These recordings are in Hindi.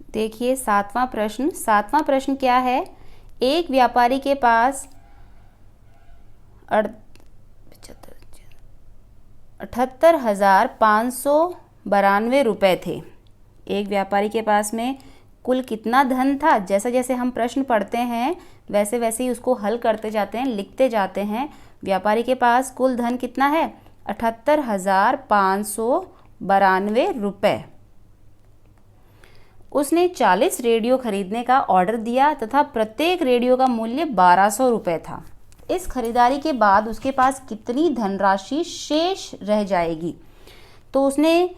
देखिए सातवां प्रश्न क्या है। एक व्यापारी के पास 78,592 रुपये थे। एक व्यापारी के पास में कुल कितना धन था? जैसे जैसे हम प्रश्न पढ़ते हैं वैसे वैसे ही उसको हल करते जाते हैं, लिखते जाते हैं। व्यापारी के पास कुल धन कितना है? 78,592 रुपये। उसने 40 रेडियो खरीदने का ऑर्डर दिया तथा प्रत्येक रेडियो का मूल्य 1200 रुपये था। इस खरीदारी के बाद उसके पास कितनी धनराशि शेष रह जाएगी? तो उसने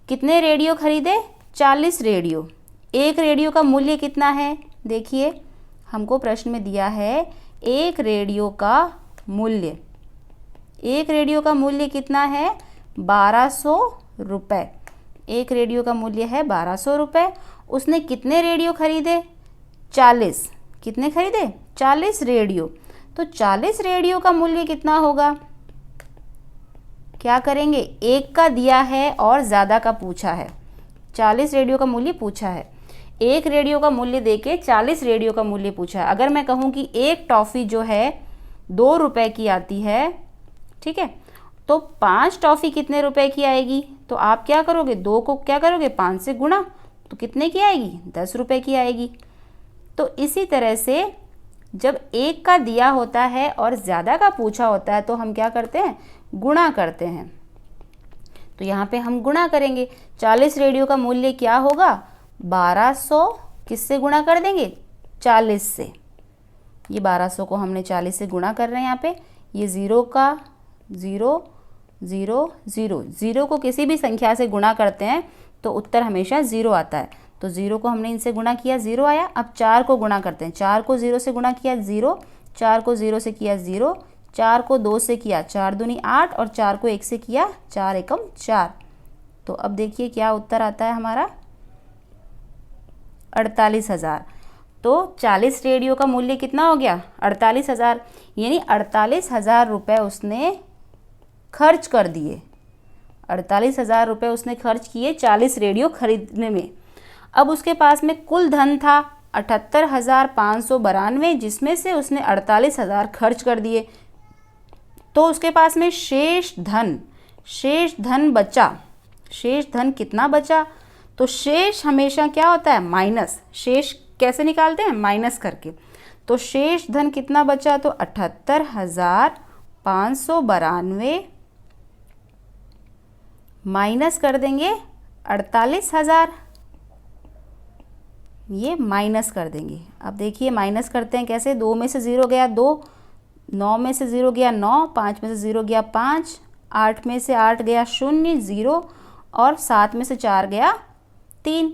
कितने रेडियो खरीदे? 40 रेडियो। एक रेडियो का मूल्य कितना है? देखिए हमको प्रश्न में दिया है एक रेडियो का मूल्य। एक रेडियो का मूल्य कितना है? 1200 रुपये। एक रेडियो का मूल्य है 1200 रुपये। उसने कितने रेडियो खरीदे? 40। कितने खरीदे? 40 रेडियो। तो 40 रेडियो का मूल्य कितना होगा? क्या करेंगे? एक का दिया है और ज़्यादा का पूछा है। 40 रेडियो का मूल्य पूछा है। एक रेडियो का मूल्य देके 40 रेडियो का मूल्य पूछा है। अगर मैं कहूँ कि एक टॉफ़ी जो है 2 रुपए की आती है, ठीक है, तो 5 टॉफ़ी कितने रुपए की आएगी? तो आप क्या करोगे? 2 को क्या करोगे? 5 से गुणा, तो कितने की आएगी? 10 रुपए की आएगी। तो इसी तरह से जब एक का दिया होता है और ज़्यादा का पूछा होता है तो हम क्या करते हैं? गुणा करते हैं। तो यहाँ पे हम गुणा करेंगे। 40 रेडियो का मूल्य क्या होगा? 1200 किससे गुणा कर देंगे? 40 से। ये 1200 को हमने 40 से गुणा कर रहे हैं यहाँ पे। ये ज़ीरो का ज़ीरो ज़ीरो ज़ीरो, ज़ीरो को किसी भी संख्या से गुणा करते हैं तो उत्तर हमेशा ज़ीरो आता है। तो ज़ीरो को हमने इनसे गुणा किया, ज़ीरो आया। अब 4 को गुणा करते हैं। 4 को 0 से गुणा किया, 0। 4 को 0 से किया, 0। 4 को 2 से किया, 4 दूनी 8, और 4 को 1 से किया, 4 एकम 4। तो अब देखिए क्या उत्तर आता है हमारा? 48,000। तो 40 रेडियो का मूल्य कितना हो गया? 48,000। यानी 48,000 रुपये उसने खर्च कर दिए। 48,000 रुपये उसने खर्च किए 40 रेडियो खरीदने में। अब उसके पास में कुल धन था 78,592, जिसमें से उसने 48,000 खर्च कर दिए। तो उसके पास में शेष धन बचा। शेष धन कितना बचा? तो शेष हमेशा क्या होता है? माइनस। शेष कैसे निकालते हैं? माइनस करके। तो शेष धन कितना बचा? तो 78,592 माइनस कर देंगे 48,000। ये माइनस कर देंगे। अब देखिए माइनस करते हैं कैसे? 2 में से 0 गया 2, 9 में से 0 गया 9, 5 में से 0 गया 5, 8 में से 8 गया 0 0, और 7 में से 4 गया 3।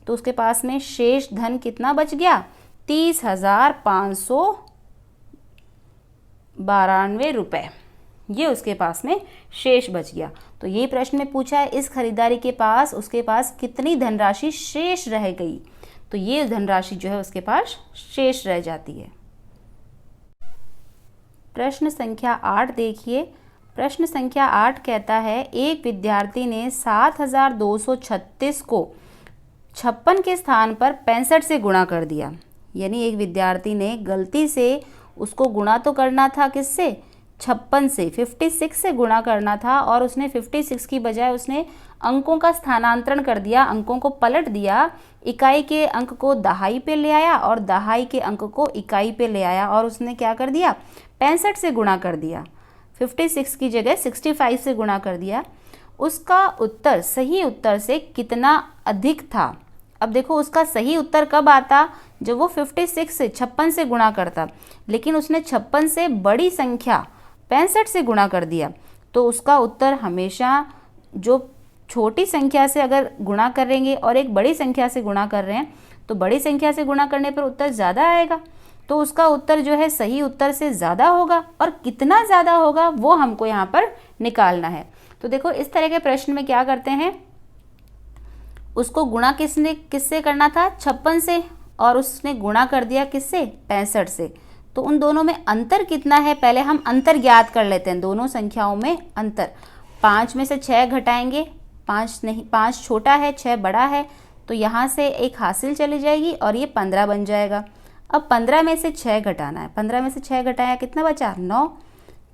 तो उसके पास में शेष धन कितना बच गया? 30,592 रुपये। ये उसके पास में शेष बच गया। तो ये प्रश्न में पूछा है इस खरीदारी के पास उसके पास कितनी धनराशि शेष रह गई? तो ये धनराशि जो है उसके पास शेष रह जाती है। प्रश्न संख्या 8 देखिए। प्रश्न संख्या 8 कहता है एक विद्यार्थी ने 7,236 को 56 के स्थान पर 65 से गुणा कर दिया। यानी एक विद्यार्थी ने गलती से उसको गुणा तो करना था किससे? 56 से, 56 से गुणा करना था, और उसने 56 की बजाय उसने अंकों का स्थानांतरण कर दिया, अंकों को पलट दिया। इकाई के अंक को दहाई पे ले आया और दहाई के अंक को इकाई पे ले आया, और उसने क्या कर दिया? 65 से गुणा कर दिया। 56 की जगह 65 से गुणा कर दिया। उसका उत्तर सही उत्तर से कितना अधिक था? अब देखो उसका सही उत्तर कब आता? जब वो 56 से 56 से गुणा करता, लेकिन उसने 56 से बड़ी संख्या 65 से गुणा कर दिया। तो उसका उत्तर हमेशा जो छोटी संख्या से अगर गुणा करेंगे और एक बड़ी संख्या से गुणा कर रहे हैं तो बड़ी संख्या से गुणा करने पर उत्तर ज़्यादा आएगा। तो उसका उत्तर जो है सही उत्तर से ज़्यादा होगा, और कितना ज़्यादा होगा वो हमको यहाँ पर निकालना है। तो देखो इस तरह के प्रश्न में क्या करते हैं, उसको गुणा किससे करना था? 56 से, और उसने गुणा कर दिया किससे? 65 से। तो उन दोनों में अंतर कितना है? पहले हम अंतर ज्ञात कर लेते हैं। दोनों संख्याओं में अंतर, 5 में से 6 घटाएंगे, 5 नहीं, 5 छोटा है 6 बड़ा है, तो यहाँ से एक हासिल चली जाएगी और ये 15 बन जाएगा। अब 15 में से 6 घटाना है। 15 में से 6 घटाया कितना बचा? 9।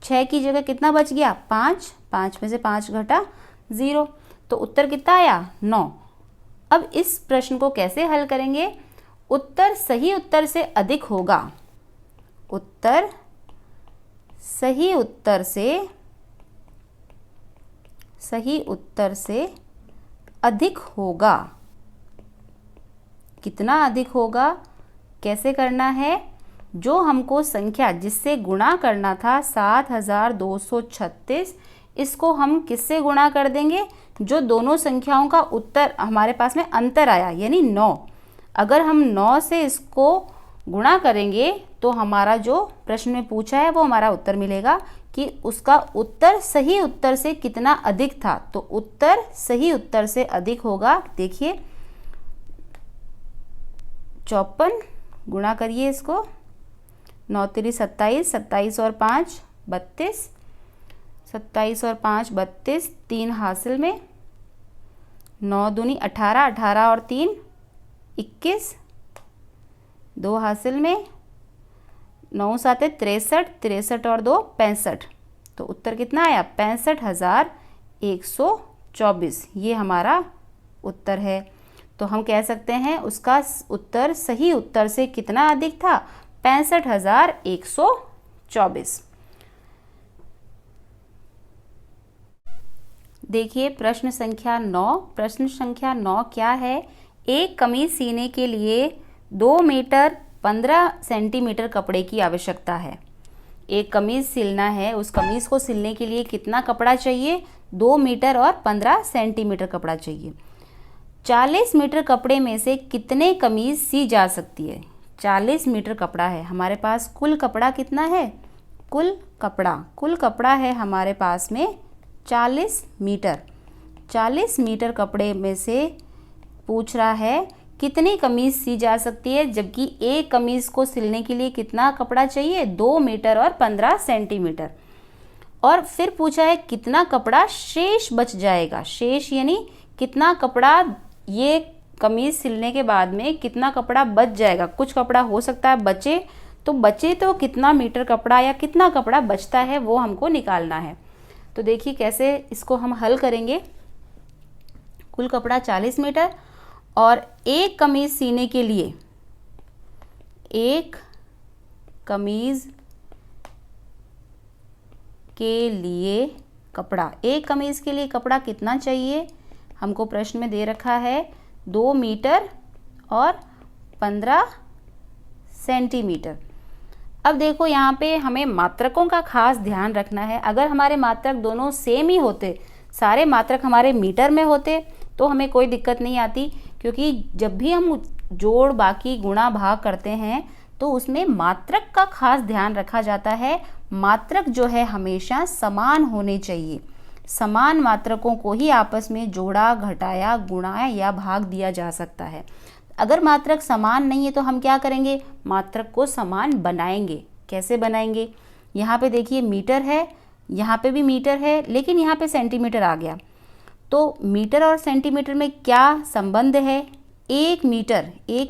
6 की जगह कितना बच गया? 5। 5 में से 5 घटा 0, तो उत्तर कितना आया? 9। अब इस प्रश्न को कैसे हल करेंगे? उत्तर सही उत्तर से अधिक होगा। उत्तर सही उत्तर से अधिक होगा। कितना अधिक होगा? कैसे करना है? जो हमको संख्या जिससे गुणा करना था 7236, इसको हम किससे गुणा कर देंगे? जो दोनों संख्याओं का उत्तर हमारे पास में अंतर आया यानी 9। अगर हम 9 से इसको गुणा करेंगे तो हमारा जो प्रश्न में पूछा है वो हमारा उत्तर मिलेगा कि उसका उत्तर सही उत्तर से कितना अधिक था। तो उत्तर सही उत्तर से अधिक होगा। देखिए 54 गुणा करिए इसको, 9 तिरी 27, 27 और 5 32, 27 और 5 32, 3 हासिल में, 9 दूनी 18, 18 और 3 21, 2 हासिल में, 9 साते 63, 63 और 2 65। तो उत्तर कितना आया? 65,124। ये हमारा उत्तर है। तो हम कह सकते हैं उसका उत्तर सही उत्तर से कितना अधिक था? 65,124। देखिए प्रश्न संख्या 9। प्रश्न संख्या 9 क्या है? एक कमीज सीने के लिए 2 मीटर 15 सेंटीमीटर कपड़े की आवश्यकता है। एक कमीज सिलना है, उस कमीज को सिलने के लिए कितना कपड़ा चाहिए? 2 मीटर और 15 सेंटीमीटर कपड़ा चाहिए। 40 मीटर कपड़े में से कितने कमीज सी जा सकती है? 40 मीटर कपड़ा है हमारे पास। कुल कपड़ा कितना है? कुल कपड़ा है हमारे पास में 40 मीटर। 40 मीटर कपड़े में से पूछ रहा है कितनी कमीज सी जा सकती है, जबकि एक कमीज को सिलने के लिए कितना कपड़ा चाहिए? 2 मीटर और 15 सेंटीमीटर। और फिर पूछा है कितना कपड़ा शेष बच जाएगा। शेष यानी कितना कपड़ा, ये कमीज सिलने के बाद में कितना कपड़ा बच जाएगा। कुछ कपड़ा हो सकता है बचे, तो कितना मीटर कपड़ा या कितना कपड़ा बचता है वो हमको निकालना है। तो देखिए कैसे इसको हम हल करेंगे। कुल कपड़ा 40 मीटर और एक कमीज सीने के लिए, एक कमीज के लिए कपड़ा, एक कमीज के लिए कपड़ा कितना चाहिए? हमको प्रश्न में दे रखा है 2 मीटर और 15 सेंटीमीटर। अब देखो यहाँ पे हमें मात्रकों का खास ध्यान रखना है। अगर हमारे मात्रक दोनों सेम ही होते, सारे मात्रक हमारे मीटर में होते, तो हमें कोई दिक्कत नहीं आती, क्योंकि जब भी हम जोड़ बाकी गुणा भाग करते हैं तो उसमें मात्रक का खास ध्यान रखा जाता है। मात्रक जो है हमेशा समान होने चाहिए। समान मात्रकों को ही आपस में जोड़ा, घटाया, गुणाया या भाग दिया जा सकता है। अगर मात्रक समान नहीं है तो हम क्या करेंगे? मात्रक को समान बनाएंगे। कैसे बनाएंगे? यहाँ पे देखिए मीटर है, यहाँ पे भी मीटर है, लेकिन यहाँ पे सेंटीमीटर आ गया। तो मीटर और सेंटीमीटर में क्या संबंध है? 1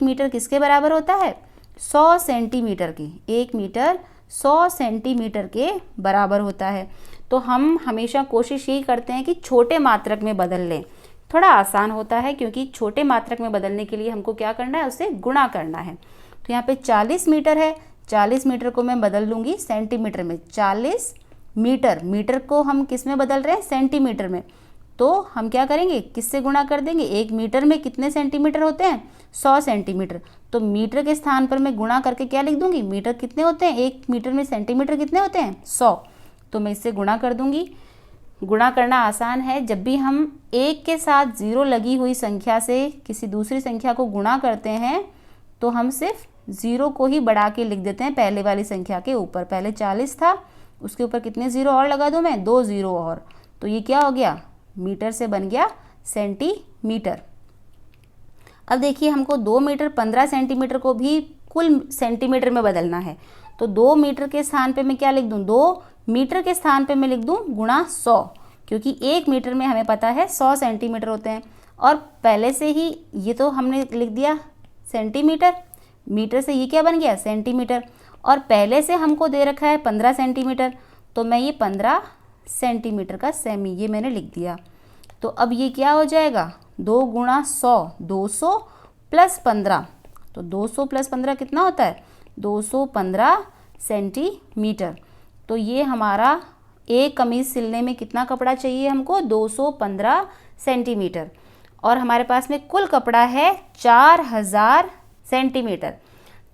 मीटर किसके बराबर होता है? 100 सेंटीमीटर के। 1 मीटर 100 सेंटीमीटर के बराबर होता है। तो हम हमेशा कोशिश यही करते हैं कि छोटे मात्रक में बदल लें। थोड़ा आसान होता है, क्योंकि छोटे मात्रक में बदलने के लिए हमको क्या करना है? उससे गुणा करना है। तो यहाँ पे 40 मीटर है, 40 मीटर को मैं बदल लूँगी सेंटीमीटर में। 40 मीटर को हम किस में बदल रहे हैं? सेंटीमीटर में। तो हम क्या करेंगे? किससे गुणा कर देंगे? 1 मीटर में कितने सेंटीमीटर होते हैं? 100 सेंटीमीटर। तो मीटर के स्थान पर मैं गुणा करके क्या लिख दूंगी? मीटर कितने होते हैं? 1 मीटर में सेंटीमीटर कितने होते हैं? 100। तो मैं इससे गुणा कर दूंगी। गुणा करना आसान है। जब भी हम 1 के साथ 0 लगी हुई संख्या से किसी दूसरी संख्या को गुणा करते हैं तो हम सिर्फ 0 को ही बढ़ा के लिख देते हैं पहले वाली संख्या के ऊपर। पहले 40 था, उसके ऊपर कितने 0 और लगा दूँ मैं? 2 0 और। तो ये क्या हो गया? मीटर से बन गया सेंटीमीटर। अब देखिए हमको 2 मीटर 15 सेंटीमीटर को भी कुल सेंटीमीटर में बदलना है। तो 2 मीटर के स्थान पे मैं क्या लिख दूँ? 2 मीटर के स्थान पे मैं लिख दूँ गुणा 100, क्योंकि 1 मीटर में हमें पता है 100 सेंटीमीटर होते हैं। और पहले से ही ये तो हमने लिख दिया सेंटीमीटर, मीटर से ये क्या बन गया सेंटीमीटर, और पहले से हमको दे रखा है 15 सेंटीमीटर, तो मैं ये 15 सेंटीमीटर का सेमी ये मैंने लिख दिया। तो अब ये क्या हो जाएगा 2 गुणा 100, 200 प्लस 15, तो 200 प्लस 15 कितना होता है 215 सेंटीमीटर। तो ये हमारा एक कमीज़ सिलने में कितना कपड़ा चाहिए हमको 215 सेंटीमीटर, और हमारे पास में कुल कपड़ा है 4000 सेंटीमीटर।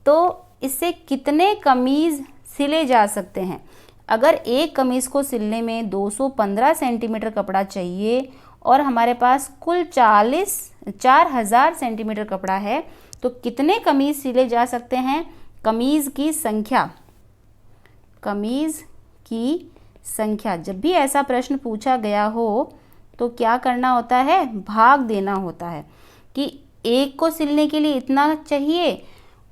तो इससे कितने कमीज़ सिले जा सकते हैं? अगर एक कमीज़ को सिलने में 215 सेंटीमीटर कपड़ा चाहिए और हमारे पास कुल 4000 सेंटीमीटर कपड़ा है, तो कितने कमीज़ सिले जा सकते हैं? कमीज़ की संख्या, कमीज़ की संख्या, जब भी ऐसा प्रश्न पूछा गया हो तो क्या करना होता है, भाग देना होता है कि एक को सिलने के लिए इतना चाहिए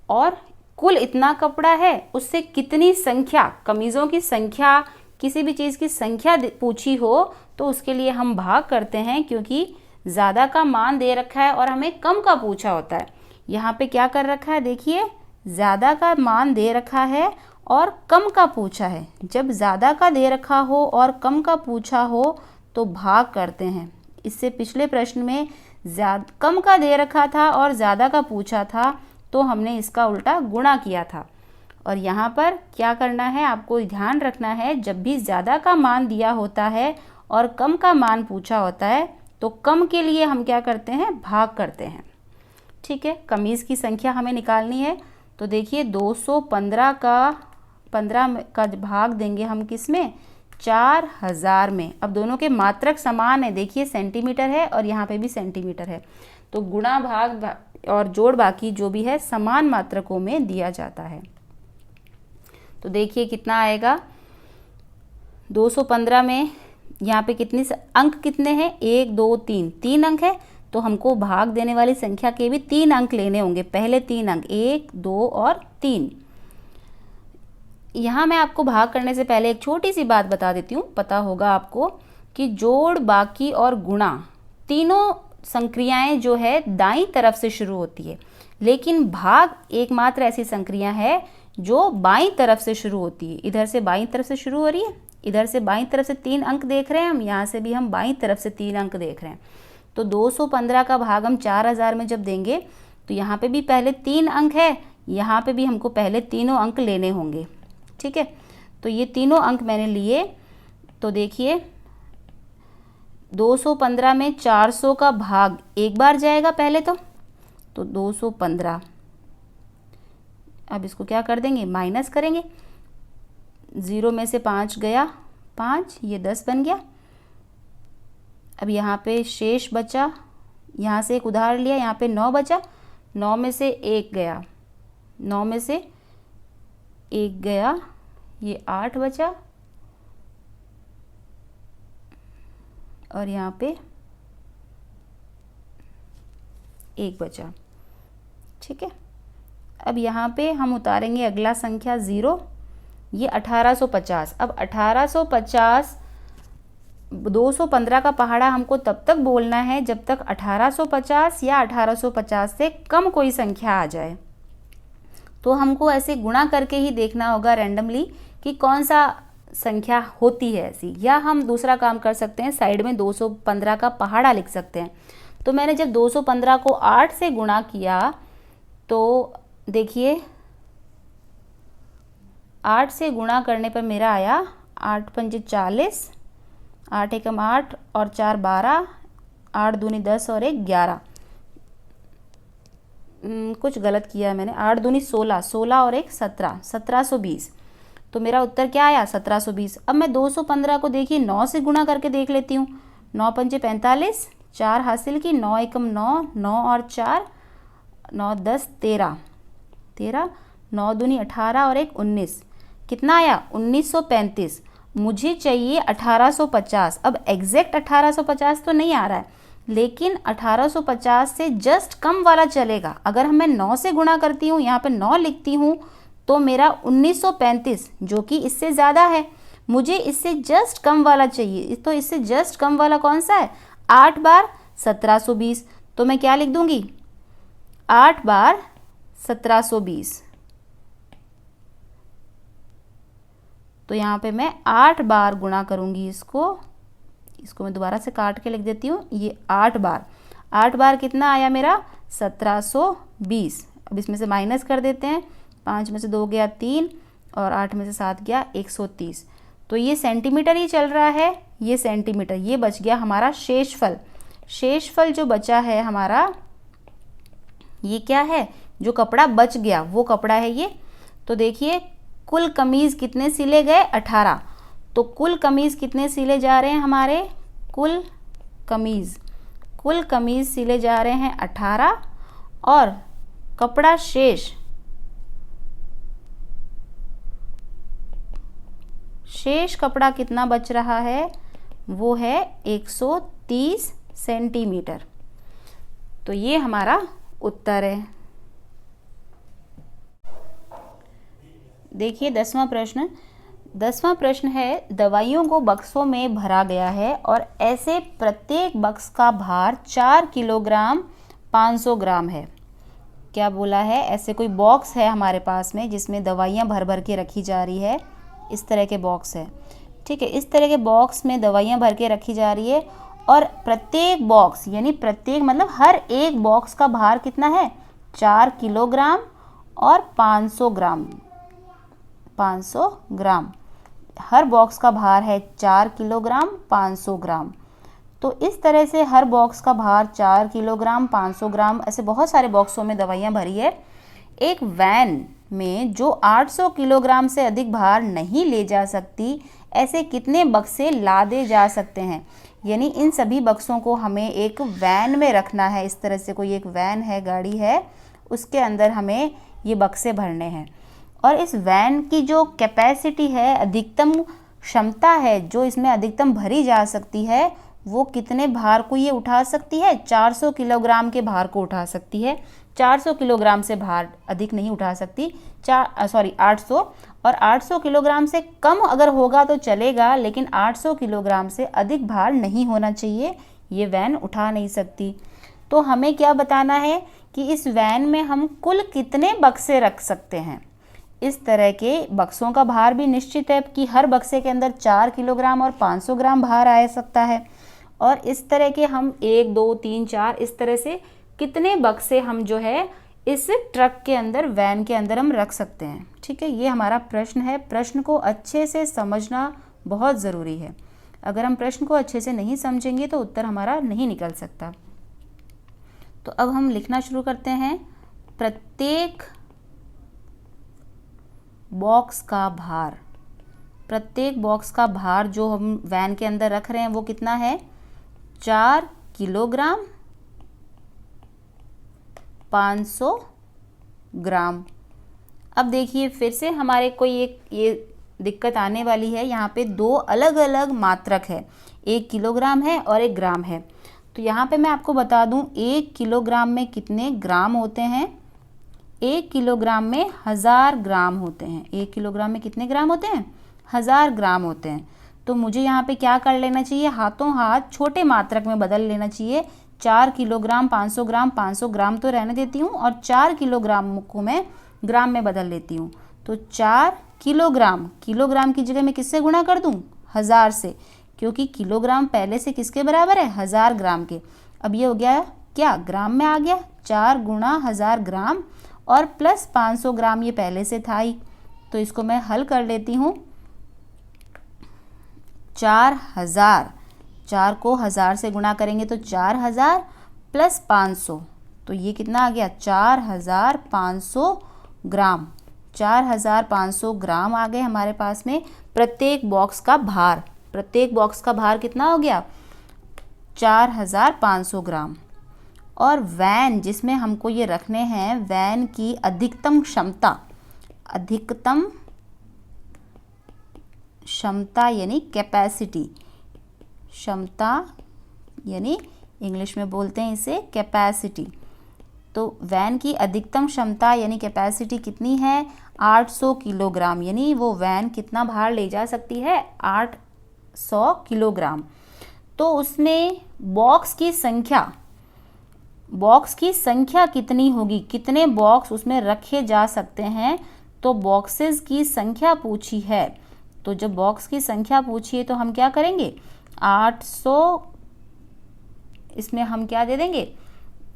और कुल इतना कपड़ा है, उससे कितनी संख्या, कमीज़ों की संख्या, किसी भी चीज़ की संख्या पूछी हो तो उसके लिए हम भाग करते हैं, क्योंकि ज़्यादा का मान दे रखा है और हमें कम का पूछा होता है। यहाँ पे क्या कर रखा है देखिए, ज़्यादा का मान दे रखा है और कम का पूछा है। जब ज़्यादा का दे रखा हो और कम का पूछा हो तो भाग करते हैं। इससे पिछले प्रश्न में कम का दे रखा था और ज़्यादा का पूछा था, तो हमने इसका उल्टा गुणा किया था। और यहाँ पर क्या करना है, आपको ध्यान रखना है, जब भी ज़्यादा का मान दिया होता है और कम का मान पूछा होता है तो कम के लिए हम क्या करते हैं, भाग करते हैं। ठीक है, कमीज़ की संख्या हमें निकालनी है। तो देखिए 215 का 15 का भाग देंगे हम किस में, 4000 में। अब दोनों के मात्रक समान है, देखिए सेंटीमीटर है और यहाँ पे भी सेंटीमीटर है, तो गुणा भाग और जोड़ बाकी जो भी है समान मात्रकों में दिया जाता है। तो देखिए कितना आएगा 215 में, यहाँ पे कितने अंक कितने हैं, 1 2 3, 3 अंक है, तो हमको भाग देने वाली संख्या के भी 3 अंक लेने होंगे। पहले 3 अंक 1 2 और 3। यहाँ मैं आपको भाग करने से पहले एक छोटी सी बात बता देती हूँ, पता होगा आपको कि जोड़ बाकी और गुणा तीनों संक्रियाएं जो है दाईं तरफ से शुरू होती है, लेकिन भाग एकमात्र ऐसी संक्रिया है जो बाईं तरफ से शुरू होती है। इधर से बाईं तरफ से शुरू हो रही है, इधर से बाईं तरफ से 3 अंक देख रहे हैं हम, यहाँ से भी हम बाईं तरफ से 3 अंक देख रहे हैं। तो 215 का भाग हम 4000 में जब देंगे तो यहाँ पे भी पहले 3 अंक है, यहाँ पे भी हमको पहले तीनों अंक लेने होंगे। ठीक है, तो ये तीनों अंक मैंने लिए। तो देखिए 215 में 400 का भाग एक बार जाएगा पहले तो 215, अब इसको क्या कर देंगे, माइनस करेंगे। 0 में से 5 गया 5, ये 10 बन गया। अब यहाँ पे शेष बचा, यहाँ से एक उधार लिया, यहाँ पे 9 बचा, 9 में से 1 गया, 9 में से 1 गया, ये 8 बचा, और यहाँ पे 1 बचा। ठीक है, अब यहाँ पे हम उतारेंगे अगला संख्या 0, ये 1850। अब 1850, 215 का पहाड़ा हमको तब तक बोलना है जब तक 1850 या 1850 से कम कोई संख्या आ जाए। तो हमको ऐसे गुणा करके ही देखना होगा रैंडमली कि कौन सा संख्या होती है ऐसी, या हम दूसरा काम कर सकते हैं, साइड में 215 का पहाड़ा लिख सकते हैं। तो मैंने जब 215 को 8 से गुणा किया तो देखिए 8 से गुणा करने पर मेरा आया 8 पंजे 40, 8 एकम 8 और 4 12, 8 दूनी 10 और 1 11। कुछ गलत किया है मैंने, 8 दूनी 16, 16 और 1 17, 1720। तो मेरा उत्तर क्या आया 1720। अब मैं 215 को देखिए 9 से गुणा करके देख लेती हूँ। 9 पंजे 45, 4 हासिल की, 9 एकम 9, 9 और 4 9 10 13, 13, 9 दूनी 18 और 1 19, कितना आया 1935। मुझे चाहिए 1850। अब एग्जैक्ट 1850 तो नहीं आ रहा है, लेकिन 1850 से जस्ट कम वाला चलेगा। अगर मैं 9 से गुणा करती हूँ, यहाँ पे 9 लिखती हूँ, तो मेरा 1935 जो कि इससे ज़्यादा है, मुझे इससे जस्ट कम वाला चाहिए। तो इससे जस्ट कम वाला कौन सा है, 8 बार 1720। तो मैं क्या लिख दूंगी, 8 बार 1720। तो यहाँ पे मैं 8 बार गुणा करूँगी इसको मैं दोबारा से काट के लिख देती हूँ। ये 8 बार कितना आया मेरा, 1720। अब इसमें से माइनस कर देते हैं, 5 में से 2 गया 3 और 8 में से 7 गया 130। तो ये सेंटीमीटर ही चल रहा है, ये सेंटीमीटर। ये बच गया हमारा शेषफल जो बचा है हमारा, ये क्या है, जो कपड़ा बच गया वो कपड़ा है ये। तो देखिए कुल कमीज़ कितने सिले गए, 18। तो कुल कमीज़ कितने सिले जा रहे हैं हमारे, कुल कमीज़ सिले जा रहे हैं 18 और कपड़ा शेष कपड़ा कितना बच रहा है, वो है 130 सेंटीमीटर। तो ये हमारा उत्तर है। देखिए 10वां प्रश्न है, दवाइयों को बक्सों में भरा गया है और ऐसे प्रत्येक बक्स का भार 4 किलोग्राम 500 ग्राम है। क्या बोला है, ऐसे कोई बॉक्स है हमारे पास में जिसमें दवाइयाँ भर भर के रखी जा रही है। इस तरह के बॉक्स है, ठीक है। इस तरह के बॉक्स में दवाइयाँ भर के रखी जा रही है और प्रत्येक बॉक्स यानी प्रत्येक मतलब हर एक बॉक्स का भार कितना है, 4 किलोग्राम और 500 ग्राम। हर बॉक्स का भार है 4 किलोग्राम 500 ग्राम। तो इस तरह से हर बॉक्स का भार 4 किलोग्राम 500 ग्राम, ऐसे बहुत सारे बॉक्सों में दवाइयाँ भरी है। एक वैन में जो 800 किलोग्राम से अधिक भार नहीं ले जा सकती, ऐसे कितने बक्से लादे जा सकते हैं। यानी इन सभी बक्सों को हमें एक वैन में रखना है। इस तरह से कोई एक वैन है, गाड़ी है, उसके अंदर हमें ये बक्से भरने हैं। और इस वैन की जो कैपेसिटी है, अधिकतम क्षमता है जो इसमें अधिकतम भरी जा सकती है, वो कितने भार को ये उठा सकती है, 400 किलोग्राम के भार को उठा सकती है। 400 किलोग्राम से भार अधिक नहीं उठा सकती, 800। और 800 किलोग्राम से कम अगर होगा तो चलेगा, लेकिन 800 किलोग्राम से अधिक भार नहीं होना चाहिए, ये वैन उठा नहीं सकती। तो हमें क्या बताना है कि इस वैन में हम कुल कितने बक्से रख सकते हैं। इस तरह के बक्सों का भार भी निश्चित है कि हर बक्से के अंदर 4 किलोग्राम और 500 ग्राम भार आ सकता है। और इस तरह के हम 1 2 3 4 इस तरह से कितने बक्से हम जो है इस ट्रक के अंदर, वैन के अंदर हम रख सकते हैं। ठीक है, ये हमारा प्रश्न है। प्रश्न को अच्छे से समझना बहुत ज़रूरी है। अगर हम प्रश्न को अच्छे से नहीं समझेंगे तो उत्तर हमारा नहीं निकल सकता। तो अब हम लिखना शुरू करते हैं। प्रत्येक बॉक्स का भार, प्रत्येक बॉक्स का भार जो हम वैन के अंदर रख रहे हैं वो कितना है, 4 किलोग्राम 500 ग्राम। अब देखिए फिर से हमारे कोई एक ये दिक्कत आने वाली है। यहाँ पे 2 अलग अलग मात्रक है, 1 किलोग्राम है और 1 ग्राम है। तो यहाँ पे मैं आपको बता दूँ 1 किलोग्राम में कितने ग्राम होते हैं। 1 किलोग्राम में 1000 ग्राम होते हैं। 1 किलोग्राम में कितने ग्राम होते हैं, 1000 ग्राम होते हैं। तो मुझे यहाँ पे क्या कर लेना चाहिए, हाथों हाथ छोटे मात्रक में बदल लेना चाहिए। 4 किलोग्राम 500 ग्राम, 500 ग्राम तो रहने देती हूँ और 4 किलोग्राम को मैं ग्राम में बदल लेती हूँ। तो 4 किलोग्राम, किलोग्राम की जगह मैं किससे गुणा कर दूँ, 1000 से, क्योंकि किलोग्राम पहले से किसके बराबर है, 1000 ग्राम के। अब ये हो गया क्या, ग्राम में आ गया, 4 गुणा 1000 ग्राम और प्लस 500 ग्राम ये पहले से था ही। तो इसको मैं हल कर लेती हूँ। 4000, 4 को 1000 से गुणा करेंगे तो 4000 प्लस 500, तो ये कितना आ गया, 4500 ग्राम। 4500 ग्राम आ गए हमारे पास में प्रत्येक बॉक्स का भार। प्रत्येक बॉक्स का भार कितना हो गया, 4500 ग्राम। और वैन जिसमें हमको ये रखने हैं, वैन की अधिकतम क्षमता, अधिकतम क्षमता यानी कैपेसिटी, क्षमता यानी इंग्लिश में बोलते हैं इसे कैपेसिटी। तो वैन की अधिकतम क्षमता यानी कैपेसिटी कितनी है, 800 किलोग्राम। यानी वो वैन कितना भार ले जा सकती है, 800 किलोग्राम। तो उसमें बॉक्स की संख्या कितनी होगी, कितने बॉक्स उसमें रखे जा सकते हैं। तो बॉक्सेस की संख्या पूछी है, तो जब बॉक्स की संख्या पूछी है तो हम क्या करेंगे, 800, इसमें हम क्या दे देंगे,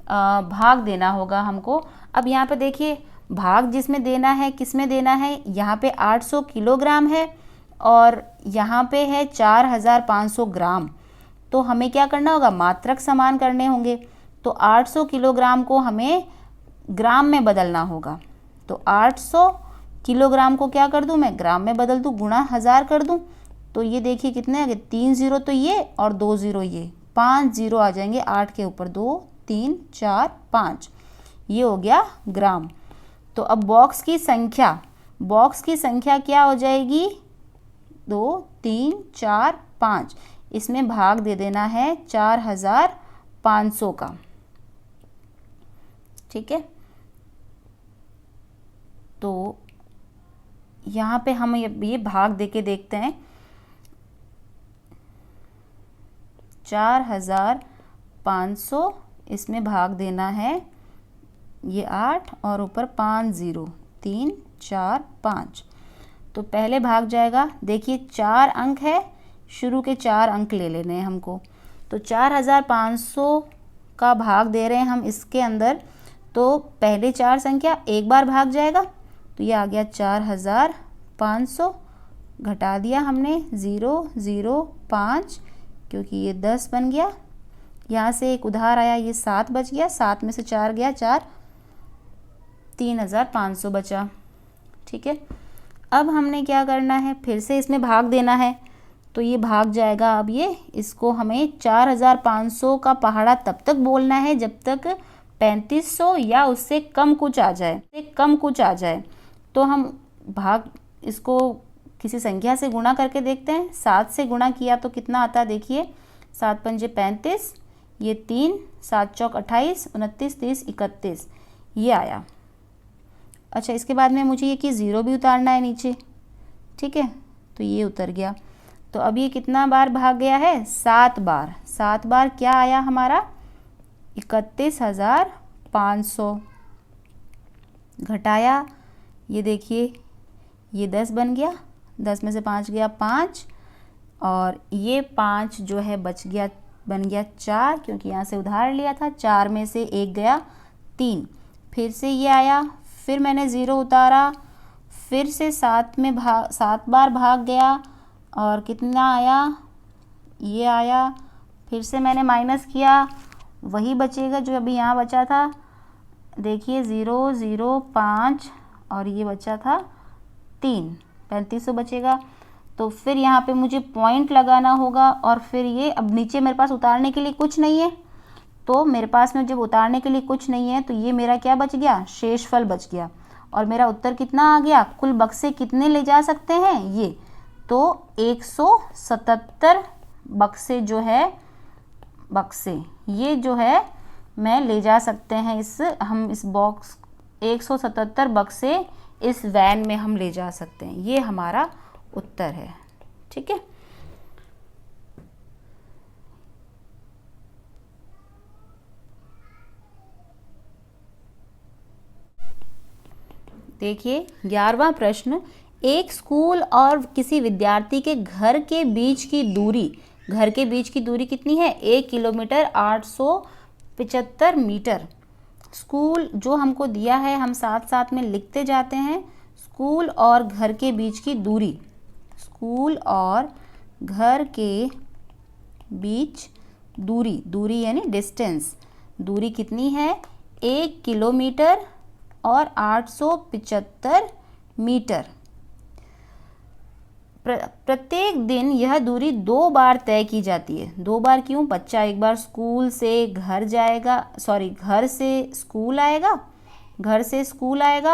भाग देना होगा हमको। अब यहाँ पे देखिए भाग जिसमें देना है, किस में देना है, यहाँ पे 800 किलोग्राम है और यहाँ पे है 4500 ग्राम। तो हमें क्या करना होगा, मात्रक समान करने होंगे। तो 800 किलोग्राम को हमें ग्राम में बदलना होगा। तो 800 किलोग्राम को क्या कर दूं मैं, ग्राम में बदल दूं, गुणा 1000 कर दूं। तो ये देखिए कितने आ गए, 3 जीरो तो ये और 2 जीरो ये, 5 जीरो आ जाएंगे 8 के ऊपर, 2 3 4 5, ये हो गया ग्राम। तो अब बॉक्स की संख्या क्या हो जाएगी, 2 3 4 5, इसमें भाग दे देना है 4500 का। ठीक है, तो यहाँ पे हम ये भाग दे के देखते हैं, 4500 इसमें भाग देना है, ये 8 और ऊपर 5 जीरो, 3 4 5। तो पहले भाग जाएगा, देखिए 4 अंक है, शुरू के 4 अंक ले लेने हैं हमको। तो 4500 का भाग दे रहे हैं हम इसके अंदर, तो पहले 4 संख्या एक बार भाग जाएगा, तो ये आ गया 4500, घटा दिया हमने 0 0 5, क्योंकि ये 10 बन गया। यहाँ से एक उधार आया, ये 7 बच गया, 7 में से 4 गया, 4, 3500 बचा। ठीक है, अब हमने क्या करना है, फिर से इसमें भाग देना है। तो ये भाग जाएगा, अब ये इसको हमें 4500 का पहाड़ा तब तक बोलना है जब तक 3500 या उससे कम कुछ आ जाए, तो हम भाग इसको किसी संख्या से गुणा करके देखते हैं। 7 से गुणा किया तो कितना आता है, देखिए 7 पंजे 35, ये 3, 7 चौक 28, 29 30 31, ये आया। अच्छा, इसके बाद में मुझे ये कि 0 भी उतारना है नीचे। ठीक है, तो ये उतर गया। तो अब ये कितना बार भाग गया है, 7 बार। 7 बार क्या आया हमारा, 31500, घटाया, ये देखिए ये 10 बन गया, 10 में से 5 गया 5, और ये 5 जो है बच गया, बन गया 4, क्योंकि यहाँ से उधार लिया था। 4 में से 1 गया 3, फिर से ये आया, फिर मैंने 0 उतारा, फिर से 7 बार भाग गया, और कितना आया, ये आया, फिर से मैंने माइनस किया, वही बचेगा जो अभी यहाँ बचा था। देखिए 0 0 5, और ये बचा था 3, 3500 बचेगा। तो फिर यहाँ पे मुझे पॉइंट लगाना होगा, और फिर ये अब नीचे मेरे पास उतारने के लिए कुछ नहीं है, तो मेरे पास में जब उतारने के लिए कुछ नहीं है तो ये मेरा क्या बच गया, शेषफल बच गया। और मेरा उत्तर कितना आ गया, कुल बक्से कितने ले जा सकते हैं ये, तो 177 बक्से जो है, ये जो है मैं ले जा सकते हैं, इस बॉक्स 177 बक्से इस वैन में हम ले जा सकते हैं। ये हमारा उत्तर है। ठीक है, देखिए 11वां प्रश्न, एक स्कूल और किसी विद्यार्थी के घर के बीच की दूरी कितनी है, 1 किलोमीटर 875 मीटर। स्कूल जो हमको दिया है, हम साथ साथ में लिखते जाते हैं। स्कूल और घर के बीच की दूरी, स्कूल और घर के बीच दूरी यानी डिस्टेंस, दूरी कितनी है, 1 किलोमीटर और 875 मीटर। प्रत्येक दिन यह दूरी 2 बार तय की जाती है। 2 बार क्यों, बच्चा एक बार स्कूल से घर से स्कूल आएगा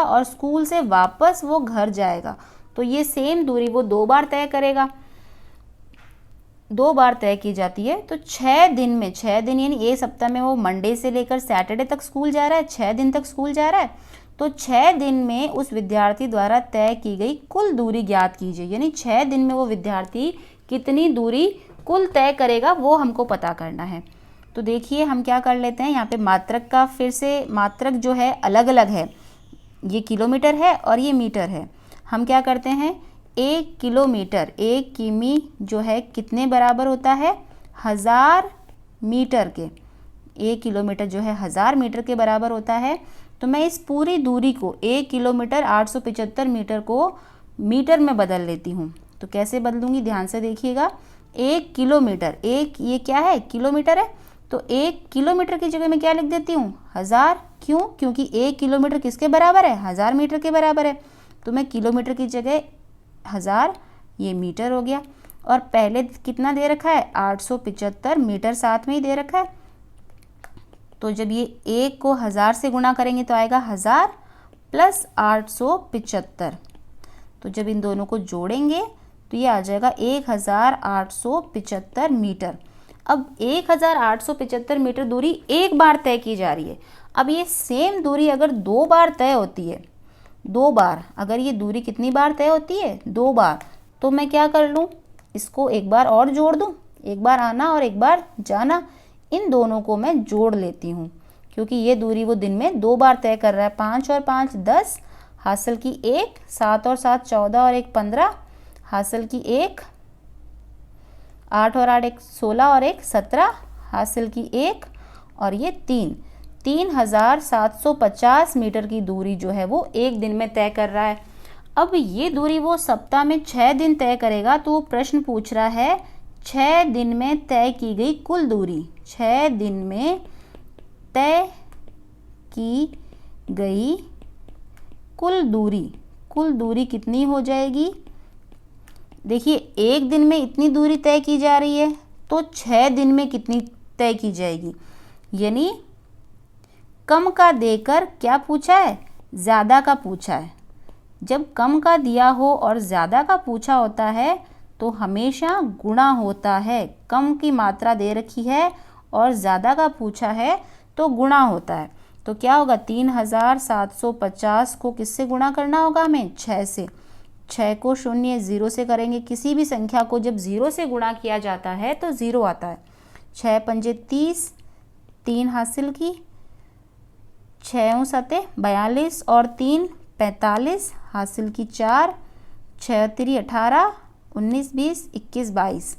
और स्कूल से वापस वो घर जाएगा, तो ये सेम दूरी वो 2 बार तय करेगा। 2 बार तय की जाती है। तो 6 दिन यानी एक सप्ताह में वो मंडे से लेकर सैटरडे तक स्कूल जा रहा है, 6 दिन तक स्कूल जा रहा है, तो 6 दिन में उस विद्यार्थी द्वारा तय की गई कुल दूरी ज्ञात कीजिए। यानी 6 दिन में वो विद्यार्थी कितनी दूरी कुल तय करेगा वो हमको पता करना है। तो देखिए हम क्या कर लेते हैं, यहाँ पे मात्रक का फिर से मात्रक जो है अलग अलग है, ये किलोमीटर है और ये मीटर है। हम क्या करते हैं, 1 किलोमीटर 1 किमी जो है कितने बराबर होता है, 1000 मीटर के। 1 किलोमीटर जो है 1000 मीटर के बराबर होता है। तो मैं इस पूरी दूरी को 1 किलोमीटर 875 मीटर को मीटर में बदल लेती हूँ। तो कैसे बदलूँगी, ध्यान से देखिएगा। 1 किलोमीटर, एक ये क्या है, किलोमीटर है, तो 1 किलोमीटर की जगह मैं क्या लिख देती हूँ, 1000। क्यों, क्योंकि 1 किलोमीटर किसके बराबर है, 1000 मीटर के बराबर है। तो मैं किलोमीटर की जगह 1000, ये मीटर हो गया। और पहले कितना दे रखा है, 875 मीटर साथ में ही दे रखा है। तो जब ये 1 को 1000 से गुणा करेंगे तो आएगा 1000 प्लस 875। तो जब इन दोनों को जोड़ेंगे तो ये आ जाएगा 1875 मीटर। अब 1875 मीटर दूरी एक बार तय की जा रही है। अब ये सेम दूरी अगर 2 बार तय होती है, 2 बार, अगर ये दूरी कितनी बार तय होती है, 2 बार, तो मैं क्या कर लूँ, इसको एक बार और जोड़ दूँ, एक बार आना और एक बार जाना, इन दोनों को मैं जोड़ लेती हूँ। क्योंकि ये दूरी वो दिन में 2 बार तय कर रहा है। 5 और 5 10, हासिल की 1, 7 और 7 14 और 1 15, हासिल की 1, 8 और 8 1 16 और 1 17, हासिल की 1, और ये 3750 मीटर की दूरी जो है वो एक दिन में तय कर रहा है। अब ये दूरी वो सप्ताह में 6 दिन तय करेगा। तो वो प्रश्न पूछ रहा है 6 दिन में तय की गई कुल दूरी, 6 दिन में तय की गई कुल दूरी कितनी हो जाएगी। देखिए एक दिन में इतनी दूरी तय की जा रही है, तो 6 दिन में कितनी तय की जाएगी। यानी कम का देकर क्या पूछा है, ज़्यादा का पूछा है। जब कम का दिया हो और ज़्यादा का पूछा होता है तो हमेशा गुणा होता है। कम की मात्रा दे रखी है और ज़्यादा का पूछा है तो गुणा होता है। तो क्या होगा, 3750 को किससे गुणा करना होगा हमें, 6 से। 6 को 0 0 से करेंगे। किसी भी संख्या को जब 0 से गुणा किया जाता है तो 0 आता है। 6 पंजे 30, 3 हासिल की, 6 7 42 और 3 45, हासिल की 4, 6 3 18, 19 20 21 22।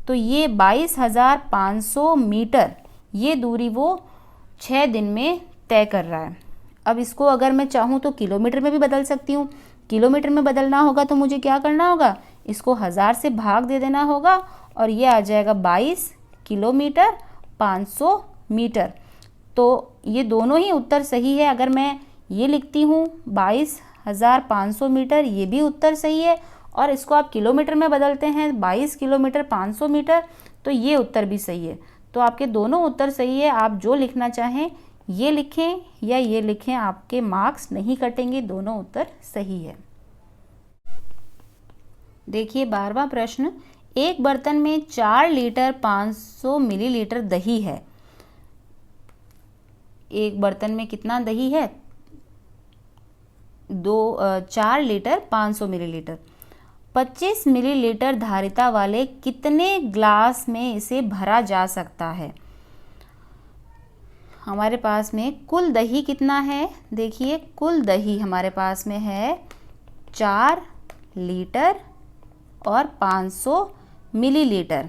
तो ये 22,500 मीटर ये दूरी वो 6 दिन में तय कर रहा है। अब इसको अगर मैं चाहूँ तो किलोमीटर में भी बदल सकती हूँ। किलोमीटर में बदलना होगा तो मुझे क्या करना होगा, इसको 1000 से भाग दे देना होगा और ये आ जाएगा 22 किलोमीटर 500 मीटर। तो ये दोनों ही उत्तर सही है। अगर मैं ये लिखती हूँ 22,500 मीटर, ये भी उत्तर सही है। और इसको आप किलोमीटर में बदलते हैं 22 किलोमीटर 500 मीटर, तो ये उत्तर भी सही है। तो आपके दोनों उत्तर सही है। आप जो लिखना चाहें ये लिखें या ये लिखें, आपके मार्क्स नहीं कटेंगे, दोनों उत्तर सही है। देखिए 12वां प्रश्न, एक बर्तन में 4 लीटर 500 मिलीलीटर दही है। एक बर्तन में कितना दही है, 4 लीटर 500 मिलीलीटर। 25 मिलीलीटर धारिता वाले कितने ग्लास में इसे भरा जा सकता है। हमारे पास में कुल दही कितना है, देखिए कुल दही हमारे पास में है 4 लीटर और 500 मिलीलीटर।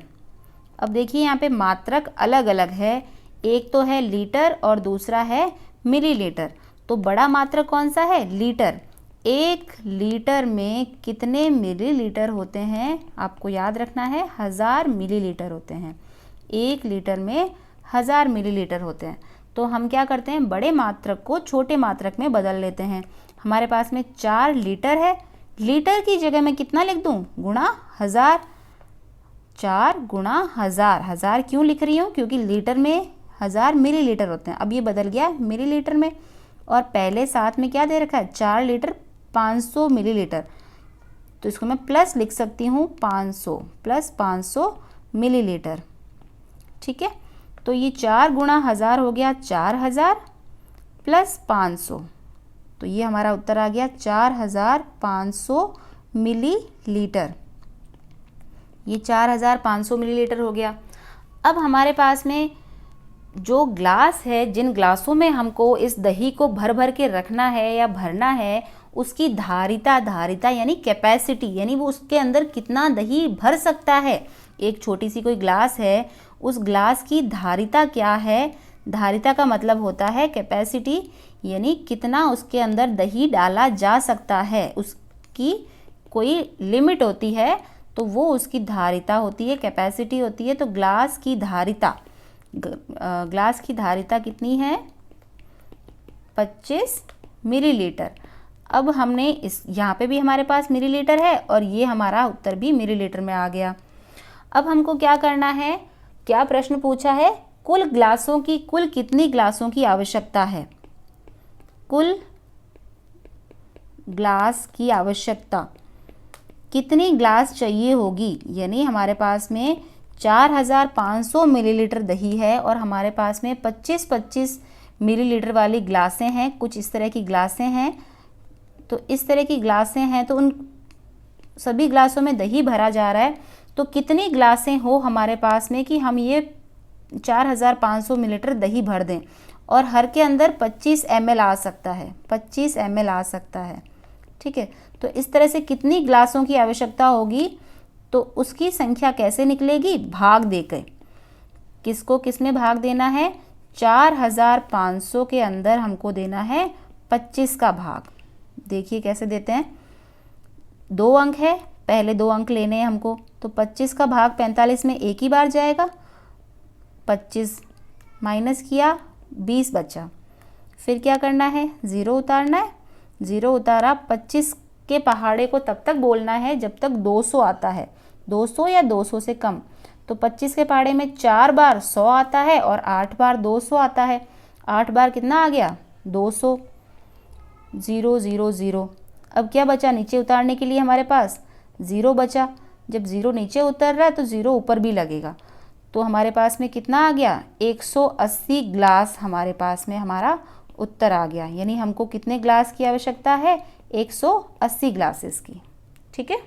अब देखिए यहाँ पे मात्रक अलग अलग है, एक तो है लीटर और दूसरा है मिलीलीटर। तो बड़ा मात्रक कौन सा है, लीटर। 1 लीटर में कितने मिलीलीटर होते हैं, आपको याद रखना है 1000 मिलीलीटर होते हैं। 1 लीटर में 1000 मिलीलीटर होते हैं। तो हम क्या करते हैं, बड़े मात्रक को छोटे मात्रक में बदल लेते हैं। हमारे पास में 4 लीटर है, लीटर की जगह मैं कितना लिख दूं, गुणा 1000। 4 गुणा 1000, 1000 क्यों लिख रही हूँ, क्योंकि लीटर में 1000 मिलीलीटर होते हैं। अब ये बदल गया मिलीलीटर में, और पहले साथ में क्या दे रखा है, 4 लीटर 500 मिलीलीटर। तो इसको मैं प्लस लिख सकती हूँ 500 प्लस 500 मिलीलीटर। ठीक है, तो ये 4 गुणा 1000 हो गया 4000 प्लस 500, तो ये हमारा उत्तर आ गया 4500 मिलीलीटर। ये 4500 मिलीलीटर हो गया। अब हमारे पास में जो ग्लास है, जिन ग्लासों में हमको इस दही को भर भर के रखना है या भरना है, उसकी धारिता यानी कैपेसिटी, यानी वो उसके अंदर कितना दही भर सकता है। एक छोटी सी कोई ग्लास है, उस ग्लास की धारिता क्या है? धारिता का मतलब होता है कैपेसिटी, यानी कितना उसके अंदर दही डाला जा सकता है, उसकी कोई लिमिट होती है, तो वो उसकी धारिता होती है, कैपेसिटी होती है। तो ग्लास की धारिता कितनी है? 25 मिलीलीटर। अब हमने यहाँ पे भी हमारे पास मिलीलीटर है और ये हमारा उत्तर भी मिलीलीटर में आ गया। अब हमको क्या करना है? क्या प्रश्न पूछा है? कुल कितनी ग्लासों की आवश्यकता है? कुल ग्लास की आवश्यकता कितनी ग्लास चाहिए होगी? यानी हमारे पास में 4500 मिलीलीटर दही है और हमारे पास में 25-25 मिलीलीटर वाली ग्लासें हैं। कुछ इस तरह की ग्लासें हैं। तो इस तरह की ग्लासें हैं, तो उन सभी ग्लासों में दही भरा जा रहा है। तो कितनी ग्लासें हो हमारे पास में कि हम ये 4500 मिलीलीटर दही भर दें, और हर के अंदर 25 ml आ सकता है, 25 ml आ सकता है। ठीक है, तो इस तरह से कितनी ग्लासों की आवश्यकता होगी, तो उसकी संख्या कैसे निकलेगी? भाग देकर। किसको किस में भाग देना है? 4500 के अंदर हमको देना है 25 का भाग। देखिए कैसे देते हैं। 2 अंक है, पहले 2 अंक लेने हैं हमको, तो 25 का भाग 45 में एक ही बार जाएगा। 25 माइनस किया, 20 बचा। फिर क्या करना है? 0 उतारना है। 0 उतारा। 25 के पहाड़े को तब तक बोलना है जब तक 200 आता है, 200 या 200 से कम। तो 25 के पहाड़े में 4 बार 100 आता है और 8 बार 200 आता है। 8 बार कितना आ गया? 200। 0 0 0। अब क्या बचा नीचे उतारने के लिए? हमारे पास 0 बचा। जब 0 नीचे उतर रहा है तो 0 ऊपर भी लगेगा। तो हमारे पास में कितना आ गया? 180 ग्लास हमारे पास में हमारा उत्तर आ गया। यानी हमको कितने ग्लास की आवश्यकता है? 180 ग्लासेस की। ठीक है।